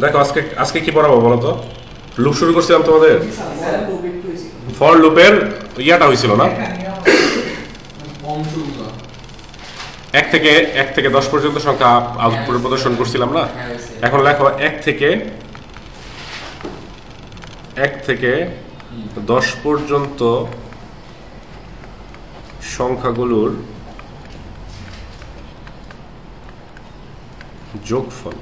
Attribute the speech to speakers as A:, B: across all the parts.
A: দেখো আজকে আজকে কি পড়াবো বলো তো? লুপ শুরু করছিলাম তোমাদের, ফর লুপের ইয়াটা হয়েছিল না, 1 থেকে 10 পর্যন্ত সংখ্যা আউটপুট প্রদর্শন করছিলাম না। এখন লেখো 1 থেকে 10 পর্যন্ত সংখ্যাগুলোর যোগফল।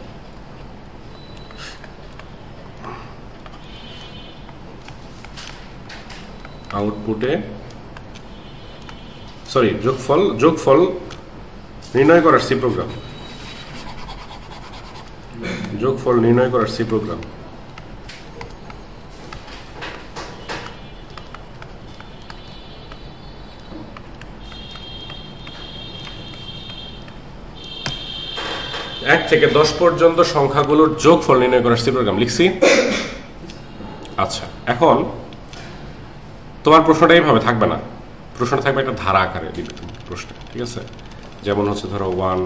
A: আউটপুটে যোগফল নির্ণয় করার সি প্রোগ্রাম। যোগফল নির্ণয় করার সি প্রোগ্রাম। এক থেকে 10 পর্যন্ত সংখ্যাগুলোর যোগফল নির্ণয় করার সি প্রোগ্রাম লিখছি। আচ্ছা, এখন তোমার প্রশ্নটা এইভাবে থাকবে না, প্রশ্নটা থাকবে একটা ধারা আকারে দিবে তুমি প্রশ্ন, ঠিক আছে? যেমন হচ্ছে ধরো 1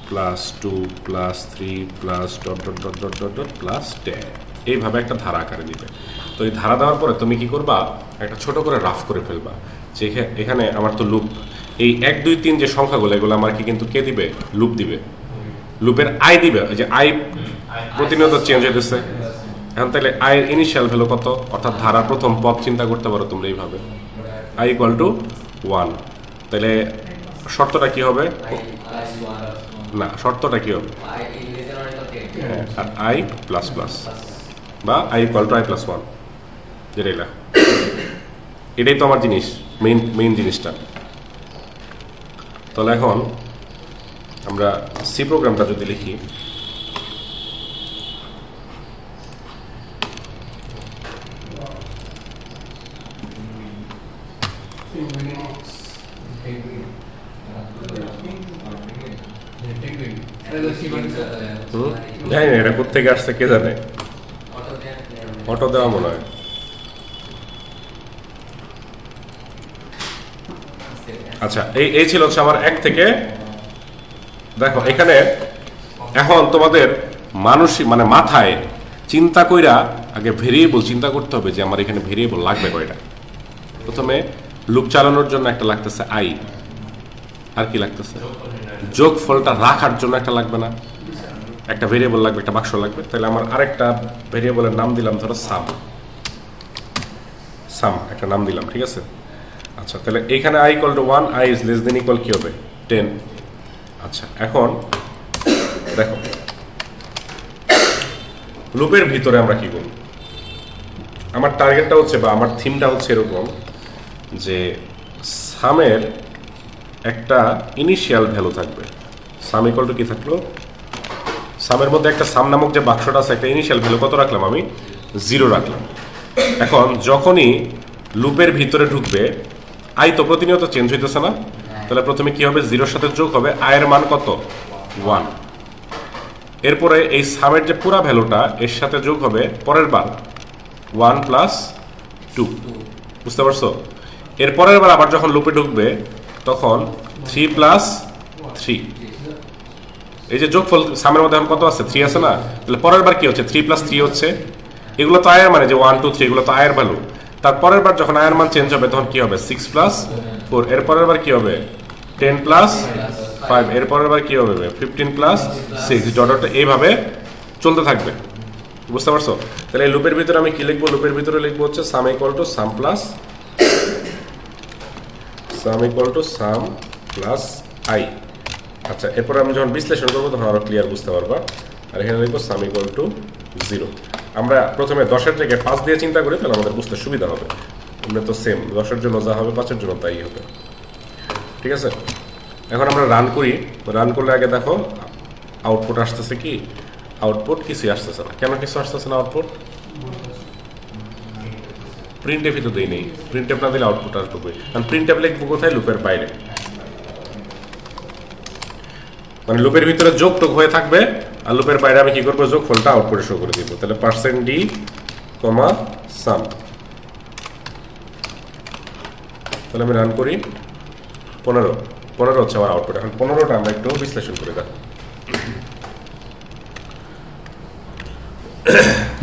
A: + 2 + 3 + ... +10, এইভাবে একটা ধারা আকারে দিবে। তো এই ধারা দেওয়ার পরে তুমি কি করবা, একটা ছোট করে রাফ করে ফেলবা যে এখানে আমার তো লুপ, এই 1 2 3 যে সংখ্যাগুলো এগুলো আমার কি কিন্তু কে দিবে, লুপ দিবে, লুপের আই দিবে। ওই যে আই প্রতিনিয়ত চেঞ্জ হইতেছে। এখন তাহলে আই এর ইনিশিয়াল ভ্যালু কত, অর্থাৎ ধারার প্রথম পদ চিন্তা করতে পারো তোমরা এইভাবে, i = 1। তাহলে শর্তটা কি হবে, না শর্তটা কি হবে, আর i প্লাস প্লাস বা i = i + 1, যেটাই না, এটাই তো আমার জিনিস, মেইন জিনিসটা। তাহলে এখন আমরা সি প্রোগ্রামটা যদি লিখি, জানি না এটা কোথেকে আসছে কে জানে, অটো দেওয়া মনে হয়। আচ্ছা, এই ছিল হচ্ছে আমার 1 থেকে, দেখো এখানে এখন তোমাদের মানসিক মানে মাথায় চিন্তা কইরা আগে ভেরিয়েবল চিন্তা করতে হবে যে আমার এখানে ভেরিয়েবল লাগবে কয়টা। প্রথমে লুপ চালানোর জন্য একটা লাগতেছে আই, আর কি লাগতেছে, যোগফলটা রাখার জন্য একটা লাগবে না, একটা ভেরিয়েবল লাগবে, একটা বাক্স লাগবে। তাহলে আমার আরেকটা ভেরিয়েবলের নাম দিলাম ধরো সাম, একটা নাম দিলাম, ঠিক আছে? আচ্ছা, তাহলে এখানে i = 1, i <= কি হবে, 10। আচ্ছা, এখন দেখো লুপের ভিতরে আমরা কি করব, আমার টার্গেটটা হচ্ছে বা আমার থিমটা হচ্ছে এরকম যে সামের একটা ইনিশিয়াল ভ্যালু থাকবে। সাম = কি থাকলো, সামের মধ্যে একটা সাম নামক যে বাক্সটা আছে, একটা ইনিশিয়াল ভ্যালু কত রাখলাম আমি, 0 রাখলাম। এখন যখনই লুপের ভিতরে ঢুকবে, আই তো প্রতিনিয়ত চেঞ্জ হইতেছে না, তাহলে প্রথমে কি হবে, 0-এর সাথে যোগ হবে আই এর মান কত, 1। এরপরে এই সামের যে পুরা ভ্যালুটা এর সাথে যোগ হবে পরের বার 1 + 2, বুঝতে পারছো? এর পরের বার আবার যখন লুপে ঢুকবে তখন 3 + 3, এই যে যোগফল সামের মধ্যে এখন কত আছে, 3 আছে না, তাহলে পরের বার কি হচ্ছে, 3 + 3 হচ্ছে। এগুলো তো আয়ের মানে যে 1 2 3 এগুলো তো আয়ের ভ্যালু। তারপরের বার যখন আয়ের মান চেঞ্জ হবে তখন কি হবে, 6 + 4। এর পরের বার কি হবে, 10 + 5। এর পরের বার কি হবে, 15 + 6, ডটটা এইভাবে চলতে থাকবে, বুঝতে পারছো? তাহলে এই লুপের ভিতরে আমি কি লিখবো, লুপের ভিতরে লিখবো হচ্ছে সাম = সাম প্লাস আই। আচ্ছা, এরপরে আমি যখন বিশ্লেষণ করবো তখন আরো ক্লিয়ার বুঝতে পারবা। আর এখানে লিখবো সাম = 0। আমরা প্রথমে 10-এর জায়গায় 5 দিয়ে চিন্তা করি, তাহলে আমাদের বুঝতে সুবিধা হবে। আমরা তো সেম 10-এর জন্য যা হবে 5-এর জন্য তাই হবে, ঠিক আছে? এখন আমরা রান করি, রান করলে আগে দেখো আউটপুট আসতেছে কি, আউটপুট কিছুই আসতেছে না। কেন কিছু আসতেছে না আউটপুট, প্রিন্টএফ তো দেই নেই, প্রিন্টএফ না দিলে আউটপুট আসবে, কারণ প্রিন্টএফ লিখবো কোথায়, লুপের বাইরে, মানে লুপের ভিতরে যোগ টোগ হয়ে থাকবে, আর লুপের বাইরে আমি কি করবো, যোগফলটা আউটপুটে শো করে দিব। তাহলে %d, সাম। তাহলে আমি রান করি, 15 হচ্ছে আমার আউটপুট। এখন 15টা আমরা একটু বিশ্লেষণ করে দেখো।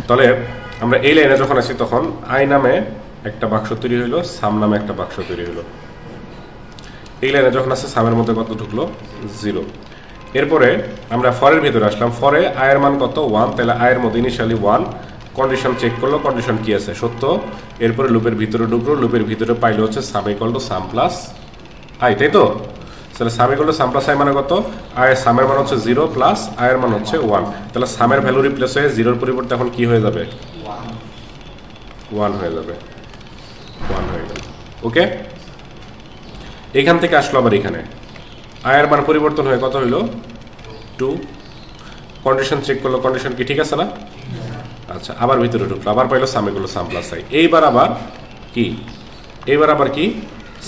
A: তাহলে আমরা এই লাইনে যখন আসি তখন আই নামে একটা বাক্স তৈরি হইলো, সাম নামে একটা বাক্স তৈরি হইলো। এই লাইনে যখন আসছে সামের মধ্যে কত ঢুকলো? 0। এরপরে আমরা ফরের ভিতরে আসলাম, ফরে আয়ের মান কত? 1, তাহলে আয়ের মধ্যে ইনিশিয়ালি 1, কন্ডিশন চেক করলো, কন্ডিশন কি আছে? সত্য। এরপরে লুপের ভিতরে ঢুকলো, লুপের ভিতরে পাইলো হচ্ছে সাম equal to sum plus I, তাই তো? তাহলে সাম equal to sum plus I মানে কত? আয়ের সামের মান হচ্ছে 0 প্লাস আয়ের মান হচ্ছে 1, তাহলে সামের ভ্যালু রিপ্লেস হয়ে 0-র পরিবর্তে এখন কি হয়ে যাবে? 1 হয়ে যাবে, 1 হয়ে গেল। ওকে, এখান থেকে আসলো আবার এখানে আয়ের মান পরিবর্তন হয়ে কত হইলো? 2। কন্ডিশন চেক করলো, কন্ডিশন কি ঠিক আছে না? আচ্ছা, আবার ভিতরে ঢুকলো, আবার পাইলো সাম equal to sum plus I. এইবার আবার কি? এইবার আবার কি?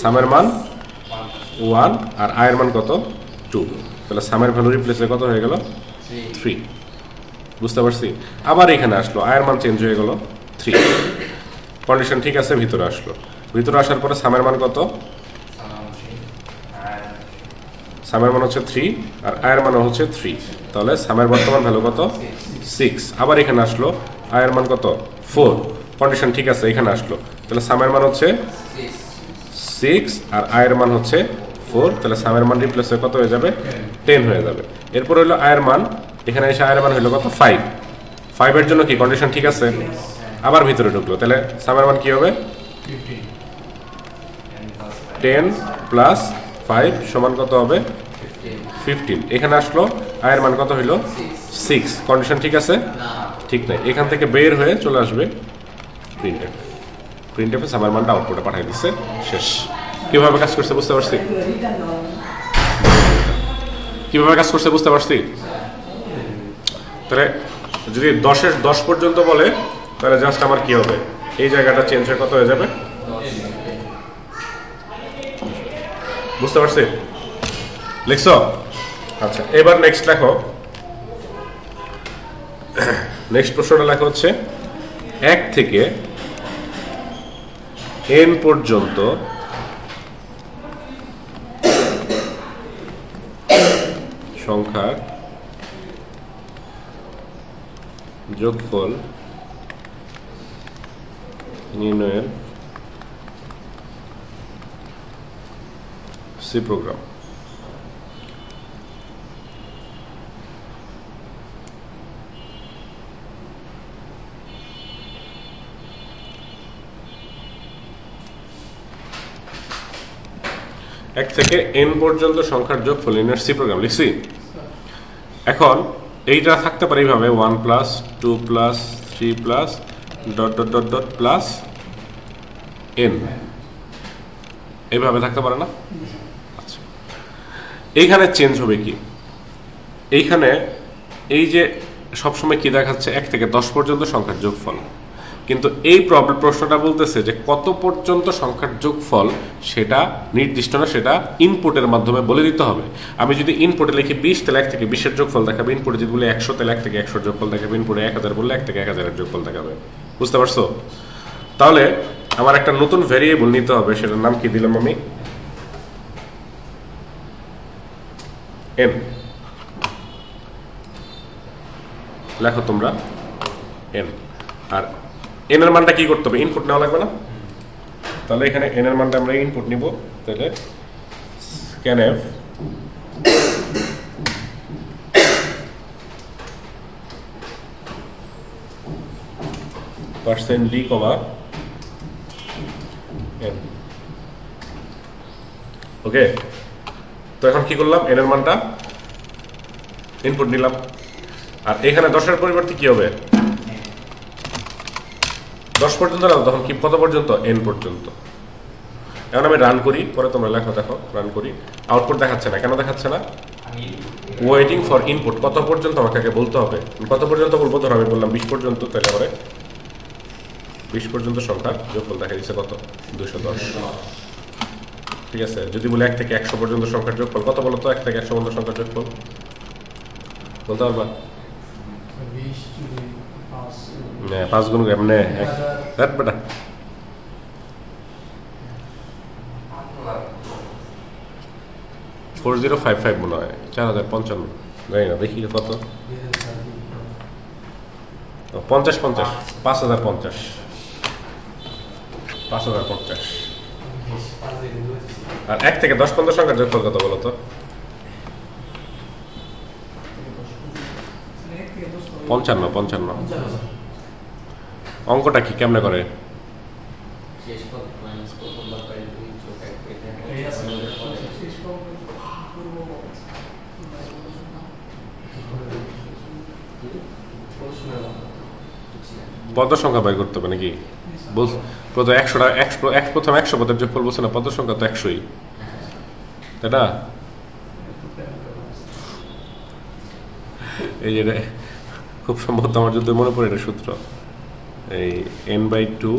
A: সামের মান 1 আর আয়ের মান কত? 2, তাহলে সামের ভ্যালু রিপ্লেস হয়ে কত হয়ে গেল? 3। বুঝতে পারছি? আবার এখানে আসলো, আয়ের মান চেঞ্জ হয়ে গেল 3। কন্ডিশন ঠিক আছে, ভিতরে আসলো, ভিতরে আসার পরে সামের মান কত? সামের মান হচ্ছে 3 আর আয়ের মান হচ্ছে 3, তাহলে সামের বর্তমান ভ্যালু কত? 6। আবার এখানে আসলো, আয়ের মান কত? 4। কন্ডিশন ঠিক আছে, এখানে আসলো, তাহলে সামের মান হচ্ছে 6 আর আয়ের মান হচ্ছে 4, তাহলে সামের মান রিপ্লেস হয়ে কত হয়ে যাবে? 10 হয়ে যাবে। এরপর হইলো আয়ের মান, এখানে এসে আয়ের মান হইলো কত? 5। 5 এর জন্য কি কন্ডিশন ঠিক আছে? আবার ভিতরে ঢুকলো, তাহলে সামের মান কি হবে? 10 প্লাস 5 সমান কত হবে? 15। এখানে আসলো, আয়ের মান কত হইলো? 6। কন্ডিশন ঠিক আছে? ঠিক নাই। এখান থেকে বের হয়ে চলে আসবে প্রিন্টএফ, প্রিন্টএফে সামের মানটা আউটপুটে পাঠিয়ে দিচ্ছে, শেষ। কিভাবে কাজ করছে বুঝতে পারছি? কিভাবে কাজ করছে বুঝতে পারছি? তাহলে যদি 10-এর 10 পর্যন্ত বলে, তাহলে জাস্ট আমার কি হবে? এই জায়গাটা চেঞ্জ হয়ে কত হয়ে যাবে? বুঝতে পারছি? লিখছো? আচ্ছা, এবার নেক্সট লেখো। নেক্সট প্রশ্নটা লেখা হচ্ছে 1 থেকে n পর্যন্ত সংখ্যার যোগফল নির্ণয়ের সি প্রোগ্রাম। এক থেকে n পর্যন্ত সংখ্যার যোগফল নির্ণয়ের সি প্রোগ্রাম লিখছি। এখন এইটা থাকতে পারে এইভাবে 1 plus 2 plus 3 plus dot dot dot dot plus n, এইভাবে থাকতে পারে না? আচ্ছা, এইখানে চেঞ্জ হবে কি? এইখানে এই যে সবসময় কি দেখাচ্ছে 1 থেকে 10 পর্যন্ত সংখ্যার যোগফল, কিন্তু এই প্রশ্নটা বলতেছে যে কত পর্যন্ত সংখ্যার যোগফল সেটা নির্দিষ্ট না, সেটা ইনপুটের মাধ্যমে বলে দিতে হবে। আমি যদি ইনপুটে লিখি 20, তাহলে 1 থেকে 20-এর যোগফল দেখাবে। ইনপুটে যদি বলে 100, তাহলে 1 থেকে 100-এর যোগফল দেখাবে। ইনপুটে 1000 বললে 1 থেকে 1000-এর যোগফল দেখাবে। বুঝতে পারছো? তাহলে আমার একটা নতুন ভেরিয়েবল নিতে হবে, সেটার নাম কি দিলাম আমি? n। লেখো তোমরা n। আর n এর মানটা কি করতে হবে? ইনপুট নেওয়া লাগবে না? তাহলে এখানে n এর মানটা আমরা ইনপুট নিব, তাহলে scanf %d, n। ওকে, তো এখন কি করলাম? n এর মানটা ইনপুট নিলাম, আর এখানে 10-এর পরিবর্তে কি হবে? 10 পর্যন্ত না, তখন কি কত পর্যন্ত? n পর্যন্ত। এখন আমি রান করি, পরে তোমরা লেখো, দেখো রান করি, আউটপুট দেখাচ্ছে না। কেন দেখাচ্ছে না? Waiting for input. কত পর্যন্ত আমাকে আগে বলতে হবে। কত পর্যন্ত বলবো? ধরো আমি বললাম 20 পর্যন্ত, তাহলে পরে 20 পর্যন্ত সংখ্যা যোগফল দেখা দিচ্ছে কত? 210। ঠিক আছে, যদি বলে 1 থেকে 100 পর্যন্ত সংখ্যার যোগফল কত বলো তো? 1 থেকে 100 পর্যন্ত সংখ্যার যোগফল বলতে পারবা? 5 গুণ কেমনে? 4055 মনে হয়, 4055, জানি না, দেখি কত। 50 50 5050 5050 আর 1 থেকে 10 পর্যন্ত সংখ্যার যোগফল কত বলো তো? 55 55 অঙ্কটা কি কেমনে করে? পদ সংখ্যা বের করতে হবে নাকি? প্রথম 100 পদের যোগফল বলছে না, পদ সংখ্যা তো 100ই, তাই না? এই যে খুব সম্ভবত আমার যদি মনে পড়ে এটা সূত্র, এই n/2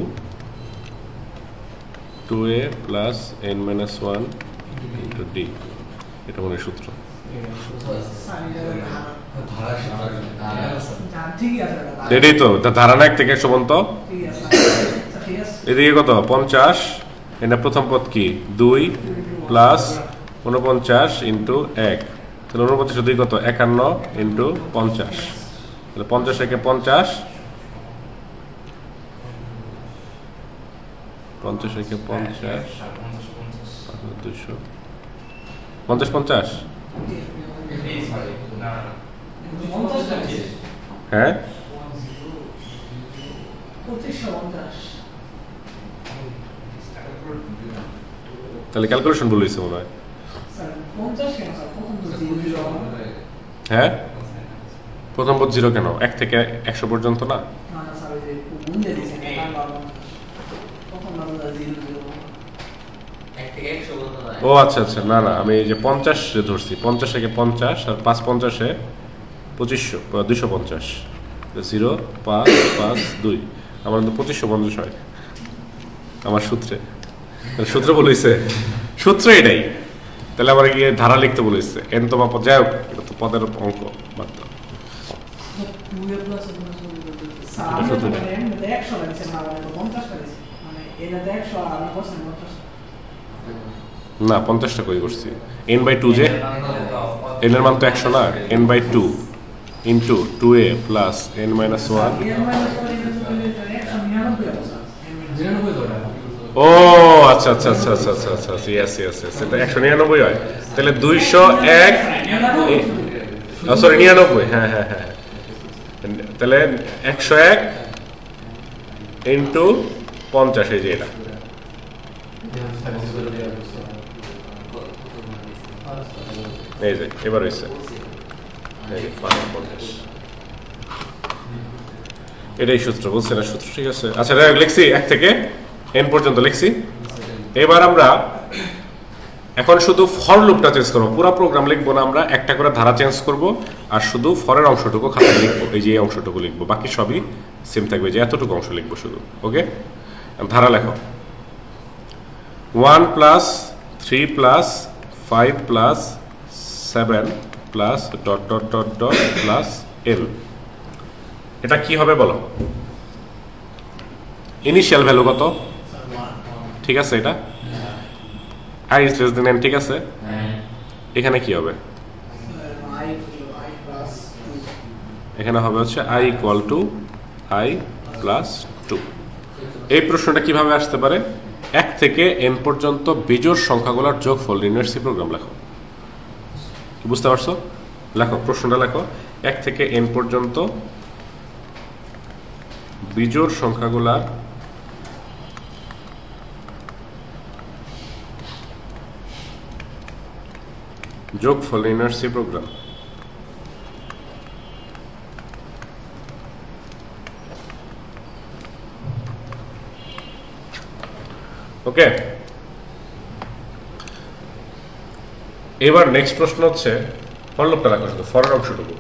A: 2a plus n-1 into d, এটা মনে হয় সূত্র। এটাই তো ধারণা 1 থেকে 100 পর্যন্ত। এদিকে কত 50, এটা প্রথম পদ কি 2 প্লাস 49 ইন্টু 1, তাহলে 49 2 কত 51 ইন্টু 50, তাহলে 50 একে 50, 50 একে 50 200 50 50 হ্যাঁ তাহলে ক্যালকুলেশন ভুল হয়েছে মনে হয়। হ্যাঁ প্রথম পদ 0 কেন? 1 থেকে 100 পর্যন্ত না? ও আচ্ছা আচ্ছা, না না আমি এই যে 50 ধরছি, 50 একে 50 আর 5 50 2500 250 0 5 5 2, আমার তো 2550 হয় আমার সূত্রে। সূত্র বলেছে, সূত্র এটাই, তাহলে আমার গিয়ে ধারা লিখতে বলেছে এন তো মাপ, যাই হোক এটা তো পদের অঙ্ক মাত্র। না 50টা কই করছি, n/2 যে n এর মান তো 100 না, n/2 into 2a plus n-1। ও আচ্ছা আচ্ছা আচ্ছা আচ্ছা আচ্ছা আচ্ছা ইয়েস ইয়েস ইয়েস, এটা 199 হয়, তাহলে 201 সরি 99, হ্যাঁ হ্যাঁ হ্যাঁ, তাহলে 101 ইন্টু 50, এই যে এটা এই যে এবার হয়েছে এটাই সূত্র, বুঝছেন না সূত্র? ঠিক আছে, আচ্ছা লিখছি 1 থেকে n পর্যন্ত লিখছি। এবার আমরা এখন শুধু ফর লুপটা চেঞ্জ করবো, পুরো প্রোগ্রাম লিখবো না, আমরা একটা করে ধারা চেঞ্জ করব আর শুধু ফরের অংশটুকু খাতায় লিখবো, এই যে এই অংশটুকু লিখবো, বাকি সবই সেম থাকবে, যে এতটুকু অংশ লিখবো শুধু। ওকে, ধারা লেখো 1 plus 3 plus 5 plus 7 plus dot dot dot dot plus n। এটা কি হবে বলো? ইনিশিয়াল ভ্যালু কত? ঠিক আছে, এটা i is less than n, ঠিক আছে। এখানে কি হবে? এখানে হবে হচ্ছে i equal to i plus 2। এই প্রশ্নটা কিভাবে আসতে পারে? 1 থেকে n পর্যন্ত বিজোড় সংখ্যাগুলোর যোগফল নির্ণয়ের সি প্রোগ্রাম লেখো। বুঝতে পারছো? লেখো, প্রশ্নটা লেখো, 1 থেকে n পর্যন্ত বিজোড় সংখ্যাগুলার যোগফল নির্ণয়ের সি প্রোগ্রাম। ওকে, এবার নেক্সট প্রশ্ন হচ্ছে ফর লুপটা রাখো, শুধু ফরের অংশটুকু।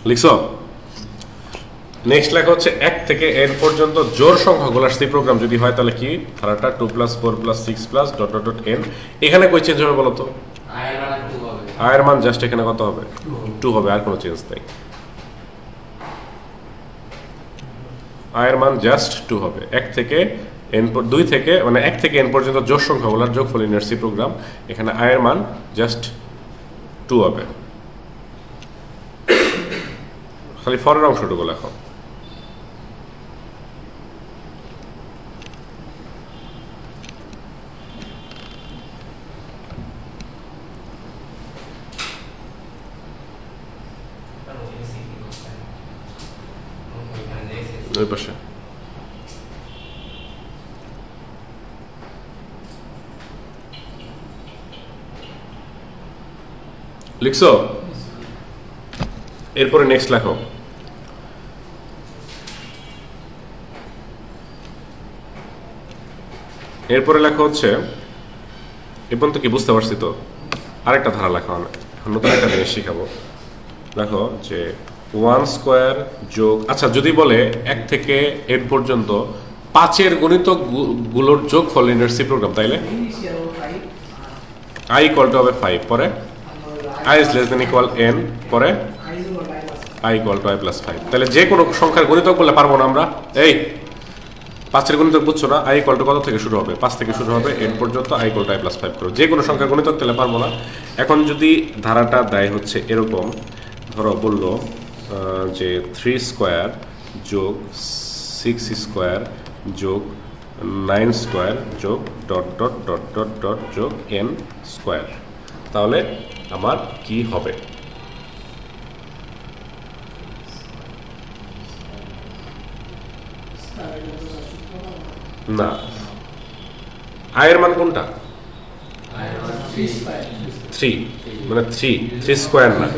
A: লিখছো? নেক্সট লেখা হচ্ছে 1 থেকে n পর্যন্ত জোড় সংখ্যাগুলোর সি প্রোগ্রাম যদি হয় তাহলে কি ধারাটা 2 + 4 + 6 + ডট ডট ডট n। এখানে কই চেঞ্জ হবে বলো তো? i এর মান জাস্ট এখানে কত হবে? 2 হবে, আর কোনো চেঞ্জ নাই। i এর মান জাস্ট 2 হবে। 1 থেকে n 2 থেকে মানে 1 থেকে n পর্যন্ত জোড় সংখ্যাগুলোর যোগফল ইনার সি প্রোগ্রাম, এখানে i এর মান জাস্ট 2 হবে। খালি ফরের অংশটুকু লেখো। ওই পাশে লিখছো? এরপরে নেক্সট লেখো। এরপরে লেখা হচ্ছে, এখন তো কি বুঝতে পারছি তো? আরেকটা ধারা লেখা, নতুন একটা জিনিস শিখাবো। লেখো যে 1 স্কোয়ার যোগ, আচ্ছা যদি বলে 1 থেকে n পর্যন্ত 5-এর গণিতক গুলোর যোগফল ইনার সি প্রোগ্রাম, তাইলে i ইকুয়াল টু হবে 5, পরে i is less than equal n, পরে i ইকুয়াল টু i + 5। তাহলে যে কোনো সংখ্যার গণিতক বললে পারবো না আমরা? এই 5-এর গণিতক বুঝছো না? i ইকুয়াল টু কত থেকে শুরু হবে? 5 থেকে শুরু হবে, n পর্যন্ত i ইকুয়াল টু i + 5 করো। যে কোনো সংখ্যার গণিতক তাহলে পারবো না। এখন যদি ধারাটা দেয় হচ্ছে এরকম, ধরো বললো যে 3 স্কোয়ার যোগ 6 স্কোয়ার যোগ 9 স্কোয়ার যোগ dot dot dot dot dot যোগ n স্কোয়ার, তাহলে আমার কি হবে? না, i এর মান কোনটা? 3, মানে 3 স্কোয়ার না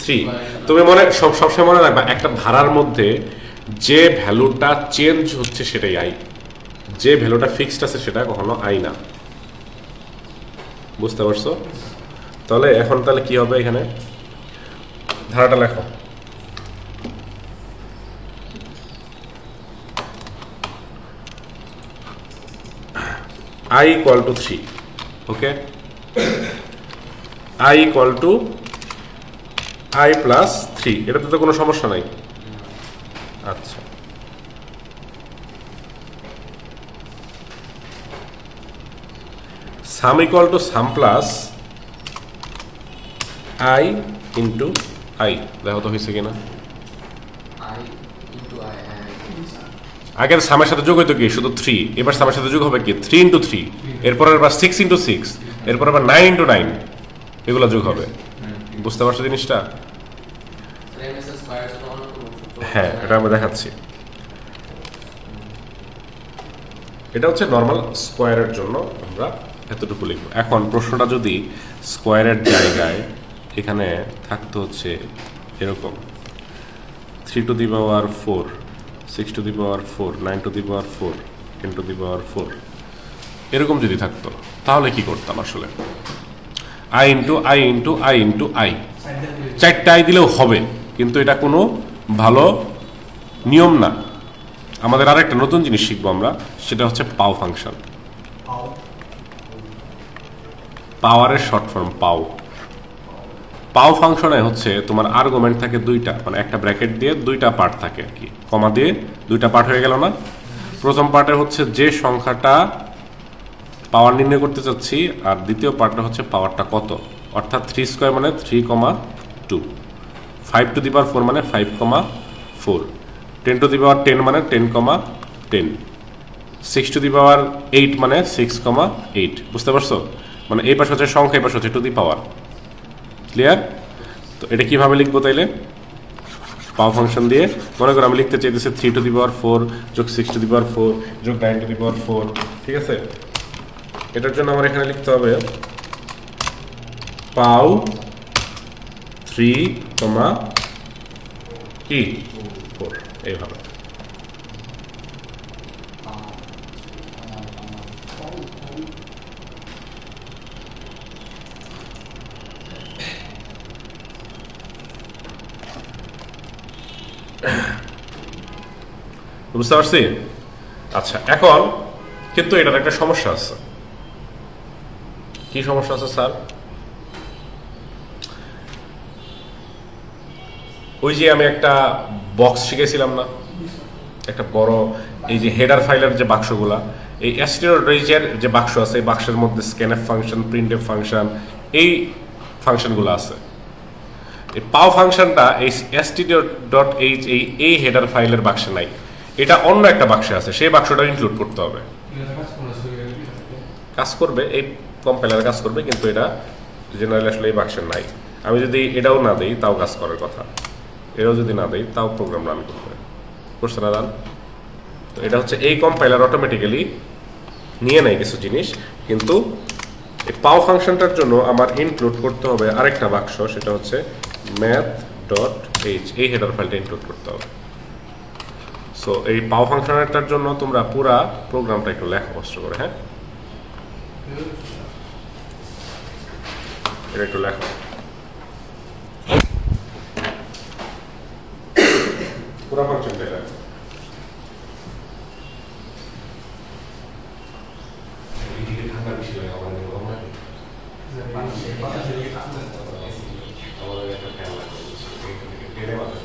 A: 3। তুমি সবসময় মনে রাখবা, একটা ধারার মধ্যে যে ভ্যালুটা চেঞ্জ হচ্ছে সেটাই i, যে ভ্যালুটা ফিক্সড আছে সেটা কখনো i না। বুঝতে পারছো? তাহলে এখন তাহলে কি হবে? এখানে ধারাটা লেখো। i equal to 3, okay? i equal to i plus 3, এটাতে তো কোনো সমস্যা নাই। আচ্ছা, সাম equal to sum plus i into i, দেখো তো হয়েছে কিনা? আগে সামের সাথে যোগ হইতো কি শুধু 3, এবার সামের সাথে যোগ হবে কি 3 ইন্টু 3, এরপর আবার 6 ইন্টু 6, এরপর আবার 9 ইন্টু 9, এগুলো যোগ হবে। বুঝতে পারছো জিনিসটা? হ্যাঁ, এটা আমি দেখাচ্ছি। এটা হচ্ছে নর্মাল স্কোয়ারের জন্য আমরা এতটুকু লিখব। এখন প্রশ্নটা যদি স্কোয়ারের জায়গায় এখানে থাকতো হচ্ছে এরকম 3 to the power 4, 6 to the power 4, 9 to the power 4, 10 to the power 4, এরকম যদি থাকতো তাহলে কি করতাম আসলে? i into i into i into i, 4টা i দিলেও হবে, কিন্তু এটা কোনো ভালো নিয়ম না। আমাদের আরেকটা নতুন জিনিস শিখবো আমরা, সেটা হচ্ছে পাও ফাংশন। পাওয়ারের শর্ট ফর্ম পাও। পাও ফাংশনে হচ্ছে তোমার আর্গুমেন্ট থাকে 2টা, মানে একটা ব্র্যাকেট দিয়ে 2টা পার্ট থাকে আর কি, কমা দিয়ে 2টা পার্ট হয়ে গেল না? প্রথম পার্টে হচ্ছে যে সংখ্যাটা পাওয়ার নির্ণয় করতে চাচ্ছি, আর দ্বিতীয় পার্টটা হচ্ছে পাওয়ারটা কত, অর্থাৎ 3 স্কোয়ার মানে 3,2, 5 টু দি পাওয়ার 4 মানে 5,4, 10 টু দি পাওয়ার 10 মানে 10,10, 6 টু দি পাওয়ার 8 মানে 6,8। বুঝতে পারছো? মানে এই পাশে হচ্ছে সংখ্যা, এই পাশে হচ্ছে টু দি পাওয়ার। ক্লিয়ার? তো এটা কিভাবে লিখবো তাইলে? পাওয়ার ফাংশন দিয়ে মনে করো আমি লিখতে চাইতেছি 3 টু দি পাওয়ার 4 যোগ 6 টু দি পাওয়ার 4 যোগ 9 টু দি পাওয়ার 4, ঠিক আছে? এটার জন্য আমার এখানে লিখতে হবে পাও 3, কি 4, এইভাবে। বুঝতে পারছি? আচ্ছা, এখন কিন্তু এটার একটা সমস্যা আছে। কি সমস্যা আছে স্যার? ওই যে আমি একটা বক্স শিখেছিলাম না, একটা বড়, এই যে হেডার ফাইলের যে বাক্সগুলা, এই std.h যে বাক্স আছে, এই বাক্সের মধ্যে scanf ফাংশন, printf ফাংশন, এই ফাংশনগুলো আছে। এই পাও ফাংশনটা এই std.h এই হেডার ফাইলের বাক্সে নাই, এটা অন্য একটা বাক্সে আছে, সেই বাক্সটা ইনক্লুড করতে হবে। কাজ করবে, এই কম্পাইলারে কাজ করবে, কিন্তু এটা জেনারেলি আসলে এই বাক্সের নাই। আমি যদি এটাও না দেই তাও কাজ করার কথা, এটাও যদি না দেই তাও প্রোগ্রাম রান করবে। করছে না রান? তো এটা হচ্ছে এই কম্পাইলার অটোমেটিক্যালি নিয়ে নেয় কিছু জিনিস, কিন্তু এই পাও ফাংশনটার জন্য আমার ইনক্লুড করতে হবে আরেকটা বাক্স, সেটা হচ্ছে math.h, এই হেডার ফাইলটা ইনক্লুড করতে হবে। সো এই পাও ফাংশনটার জন্য তোমরা পুরা প্রোগ্রামটা একটু লেখো কষ্ট করে, হ্যাঁ, এটা একটু লেখো। পুরা ফাংশনটা লেখো। ঠান্ডা বেশি লাগে আমাদের, আমাদের একটা ফ্যান লাগবে, টেনে বাতাস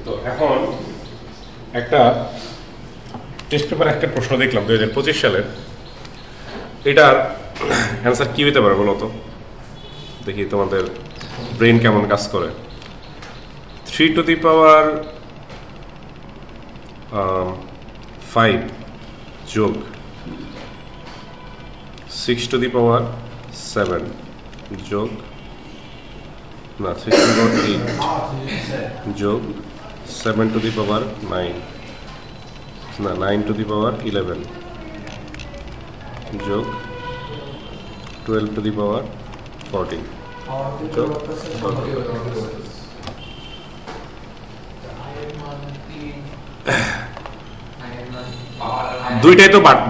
A: তো এখন একটা টেস্ট পেপার একটা প্রশ্ন দেখলাম 2025 সালের, এটার অ্যান্সার কি হতে পারে বলো তো? দেখি তোমাদের ব্রেন কেমন কাজ করে। 3 to the power 5 যোগ 6 to the power 7 যোগ 6 to the power 8 যোগ 7 to the power 9 9 to the power 11 যোগ 12 to the power 14 যোগ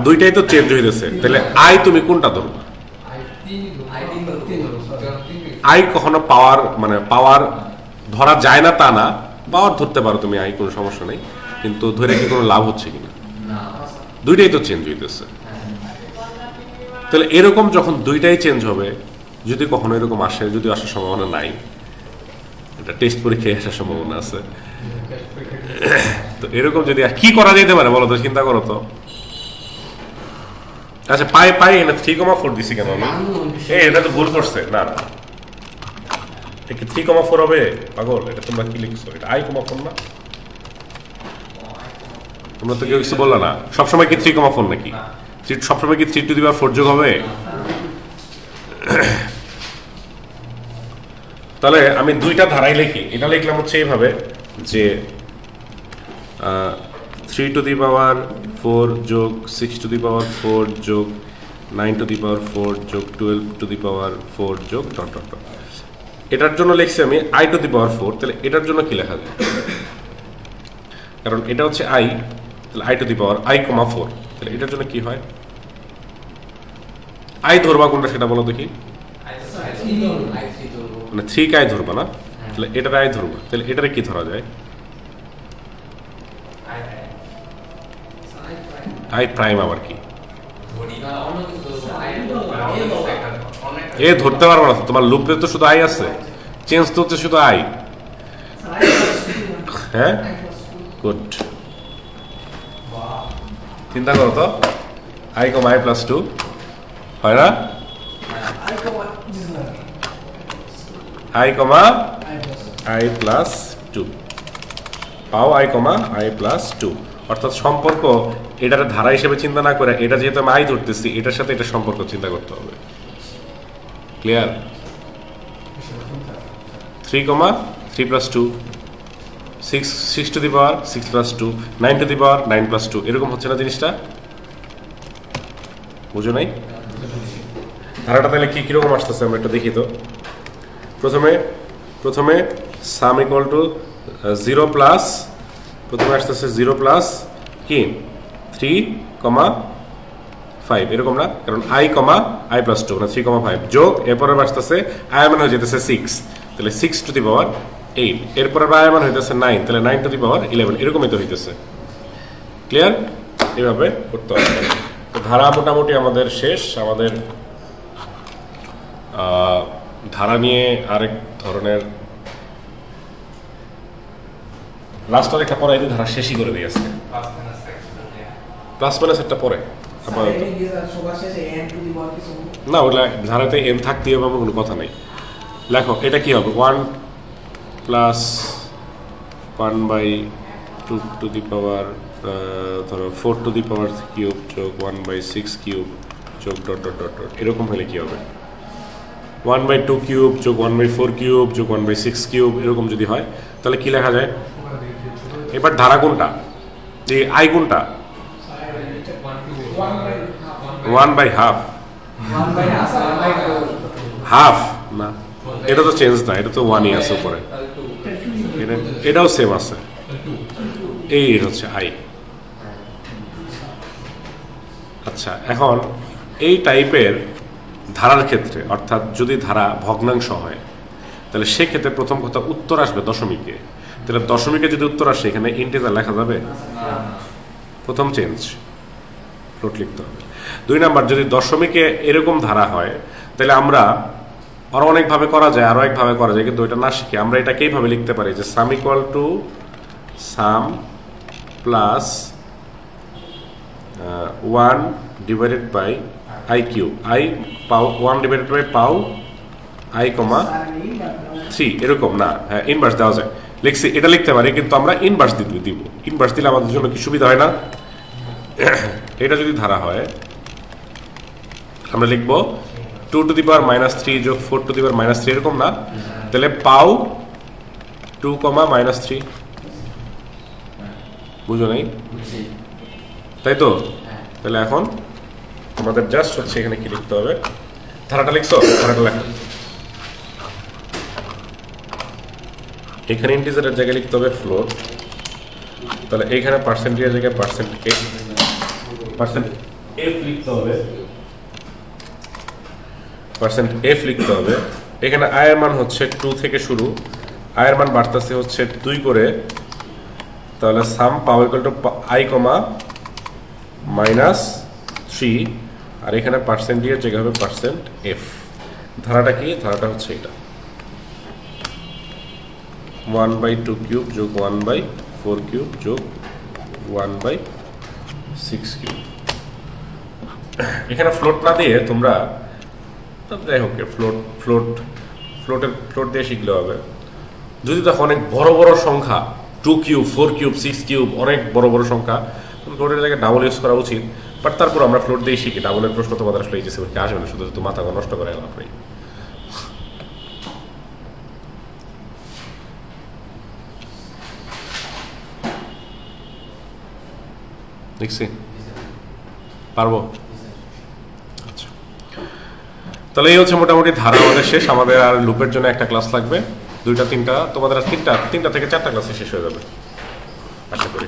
A: দুইটাই তো চেঞ্জ হইতেছে, তাহলে আই তুমি কোনটা ধরবা? আই কখনো পাওয়ার মানে পাওয়ার ধরা যায় না তা না, পাওয়ার ধরতে পারো তুমি, আই কোনো সমস্যা নেই, কিন্তু ধরে কি কোনো লাভ হচ্ছে কিনা? দুইটাই তো চেঞ্জ হইতেছে। তাহলে এরকম যখন দুইটাই চেঞ্জ হবে, যদি কখনো এরকম আসে, যদি আসার সম্ভাবনা নাই, এটা টেস্ট পরীক্ষায় আসার সম্ভাবনা আছে, তো এরকম যদি কি করা যেতে পারে বলো তো, চিন্তা করো তো। আচ্ছা পাই না 3,4 দিছি কেন আমি? এটা তো ভুল করছে, না না, এটা 3,4 হবে পাগল, এটা তোমরা কি লিখছো? এটা I,4 না? তোমরা তো কেউ কিছু বললো না। সবসময় কি 3,4 নাকি? সবসময় কি 3 to the power 4 যোগ হবে? তাহলে আমি দুইটা ধারাই লিখি। এটা লিখলাম হচ্ছে এইভাবে যে 3 to the power 4 যোগ 6 to the power 4 যোগ 9 to the power 4 যোগ 12 to the power 4 যোগ ডট ডট ডট। এটার জন্য লিখছি আমি I to the power 4। তাহলে এটার জন্য কি লেখা যায়? কারণ এটা হচ্ছে I, তাহলে I to the power I,4। তাহলে এটার জন্য কি হয়? I ধরবা কোনটা সেটা বলো দেখি। মানে 3 কে I ধরবা না, তাহলে এটার I ধরবা, তাহলে এটারে কি ধরা যায়? I প্রাইম আবার কি? এ ধরতে পারবো না, তোমার লুপে তো শুধু I আছে, চেঞ্জ তো হচ্ছে শুধু I। হ্যাঁ, গুড, চিন্তা করো তো, I, I+2 হয় না? I,I+2 পাও, I,I+2। অর্থাৎ সম্পর্ক এটার ধারা হিসেবে চিন্তা না করে, এটা যেহেতু আমি I ধরতেছি, এটার সাথে এটা সম্পর্ক চিন্তা করতে হবে। Clear? 3,3+2 6 to the power 6+2 9 to the power 9+2, এরকম হচ্ছে না জিনিসটা? বুঝো নাই ধারাটা? তাহলে কিরকম আসতেছে আমরা একটু দেখি তো। প্রথমে সাম ইকুয়াল টু 0 প্লাস, প্রথমে আসতেছে 0 প্লাস কি 3,5 এরকম না? কারণ I,I+2 মানে 3,5 যোগ এরপরে আসতেছে I মানে হয়ে যেতেছে 6, তাহলে 6 to the power 8, এরপরে I মানে হইতেছে 9, তাহলে 9 to the power 11, এরকমই তো হইতেছে। ক্লিয়ার? এভাবে করতে হবে। তো ধারা মোটামুটি আমাদের শেষ। আমাদের ধারা নিয়ে আরেক ধরনের লাস্ট একটা পরে ধারা শেষই করে দিয়ে আসছে। প্লাস মাইনাস একটা পরে না, ওগুলা ধারাতে এন থাকতে হবে এমন কোনো কথা নেই। লেখো এটা কি হবে, 1 প্লাস 1/2 টু দি পাওয়ার ধরো 4 টু দি পাওয়ার কিউব যোগ 1/6 কিউব যোগ ডট ডট ডট ডট, এরকম হলে কি হবে? 1/2 কিউব যোগ 1/4 কিউব যোগ 1/6 কিউব, এরকম যদি হয় তাহলে কি লেখা যায়? এবার ধারা কোনটা, যে আই কোনটা? 1/2 হাফ না, এটা তো চেঞ্জ না, এটা তো 1ই আছে উপরে, এটাও সেম আছে। এই হচ্ছে আই। আচ্ছা, এখন এই টাইপের ধারার ক্ষেত্রে, অর্থাৎ যদি ধারা ভগ্নাংশ হয় তাহলে সেক্ষেত্রে প্রথম কথা উত্তর আসবে দশমিকে। তাহলে দশমিকে যদি উত্তর আসে এখানে ইন্টিজার লেখা যাবে? প্রথম চেঞ্জ, ফ্লোট লিখতে হবে। 2 নাম্বার, যদি দশমিকে এরকম ধারা হয় তাহলে আমরা আরো অনেকভাবে করা যায়, আরো একভাবে করা যায়, কিন্তু এটা না শিখে আমরা এটাকে এইভাবে লিখতে পারি যে sum equal to sum plus 1 divided by I cube, I পাও 1 ডিভাইডেড বাই পাও আই কমা 3, এরকম না, হ্যাঁ ইনভার্স দেওয়া যায়। লিখছি, এটা লিখতে পারি, কিন্তু আমরা ইনভার্স দিব। ইনভার্স দিলে আমাদের জন্য কি সুবিধা হয় না? এটা যদি ধারা হয় আমরা লিখবো 2 টু দি পাওয়ার -3 যোগ 4 টু দি পাওয়ার -3, এরকম না? তাহলে পাও 2, -3, বুঝো নাই? তাই তো? তাহলে এখন আমাদের জাস্ট হচ্ছে এখানে কি লিখতে হবে, ধারাটা লিখছো, ধারাটা লেখো। এখানে ইন্টিজারের জায়গায় লিখতে হবে ফ্লোট, তাহলে এইখানে পার্সেন্টেজের জায়গায় পার্সেন্ট এফ লিখতে হবে, পার্সেন্ট এফ লিখতে হবে। এখানে আয়ের মান হচ্ছে 2 থেকে শুরু, আয়ের মান বাড়তেছে হচ্ছে 2 করে, তাহলে সাম পাও ইকুয়াল টু আই কমা -3, আর এখানে পার্সেন্টেজের জায়গায় হবে পার্সেন্ট এফ। ধারাটা কি? ধারাটা হচ্ছে এটা 1/2 কিউব যোগ 1/4 কিউব যোগ 1/6 কিউব। এখানে ফ্লোট না দিয়ে তোমরা, যাই হোক, ফ্লোট দিয়ে শিখলে হবে। যদি দেখো অনেক বড় বড় সংখ্যা, 2 কিউব 4 কিউব 6 কিউব, অনেক বড় বড় সংখ্যা, ফ্লোটের জায়গায় ডাবল ইউজ করা উচিত। বাট তারপর আমরা ফ্লোট দিয়ে শিখি, ডাবলের প্রশ্ন তোমাদের আসলে এই যে আসবে না, শুধু মাথা নষ্ট করে লাভ নেই। দেখছি পারবো? আচ্ছা, তাহলে এই হচ্ছে মোটামুটি ধারা আমাদের শেষ। আমাদের আর লুপের জন্য একটা ক্লাস লাগবে, 2টা 3টা, তোমাদের আর 3টা থেকে 4টা ক্লাসে শেষ হয়ে যাবে আশা করি।